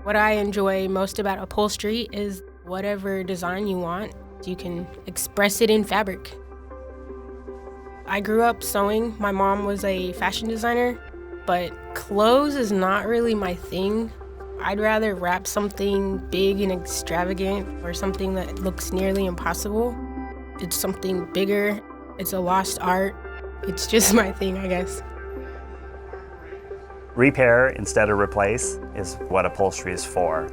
What I enjoy most about upholstery is whatever design you want, you can express it in fabric. I grew up sewing. My mom was a fashion designer, but clothes is not really my thing. I'd rather wrap something big and extravagant or something that looks nearly impossible. It's something bigger. It's a lost art. It's just my thing, I guess. Repair instead of replace is what upholstery is for.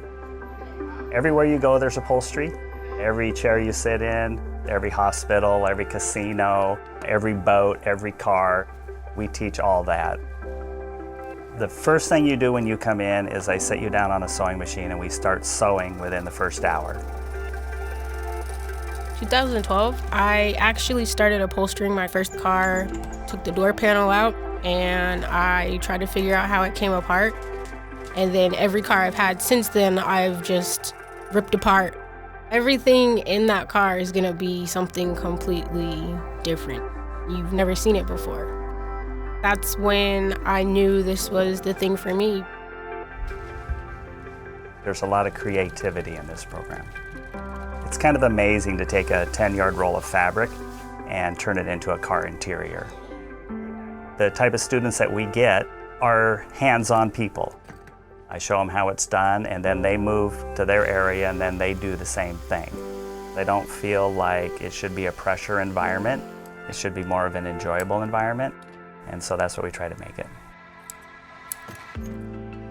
Everywhere you go, there's upholstery. Every chair you sit in, every hospital, every casino, every boat, every car, we teach all that. The first thing you do when you come in is I sit you down on a sewing machine and we start sewing within the first hour. 2012, I actually started upholstering my first car, took the door panel out, and I tried to figure out how it came apart. And then every car I've had since then, I've just ripped apart. Everything in that car is gonna be something completely different. You've never seen it before. That's when I knew this was the thing for me. There's a lot of creativity in this program. It's kind of amazing to take a 10-yard roll of fabric and turn it into a car interior. The type of students that we get are hands-on people. I show them how it's done, and then they move to their area and then they do the same thing. They don't feel like it should be a pressure environment. It should be more of an enjoyable environment, and so that's what we try to make it.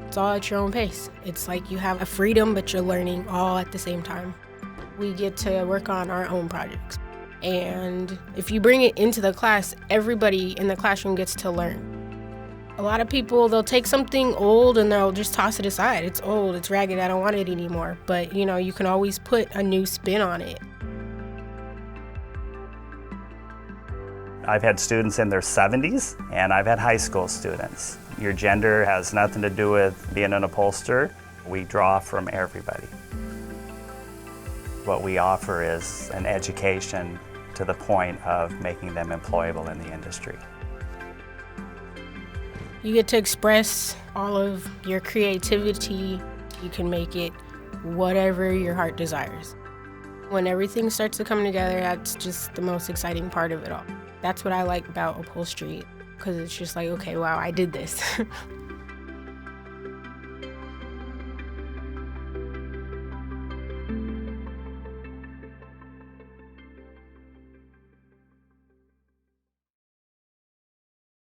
It's all at your own pace. It's like you have a freedom, but you're learning all at the same time. We get to work on our own projects. And if you bring it into the class, everybody in the classroom gets to learn. A lot of people, they'll take something old and they'll just toss it aside. It's old, it's ragged, I don't want it anymore. But you can always put a new spin on it. I've had students in their 70s, and I've had high school students. Your gender has nothing to do with being an upholsterer. We draw from everybody. What we offer is an education to the point of making them employable in the industry. You get to express all of your creativity. You can make it whatever your heart desires. When everything starts to come together, that's just the most exciting part of it all. That's what I like about upholstery, because it's just like, okay, wow, I did this.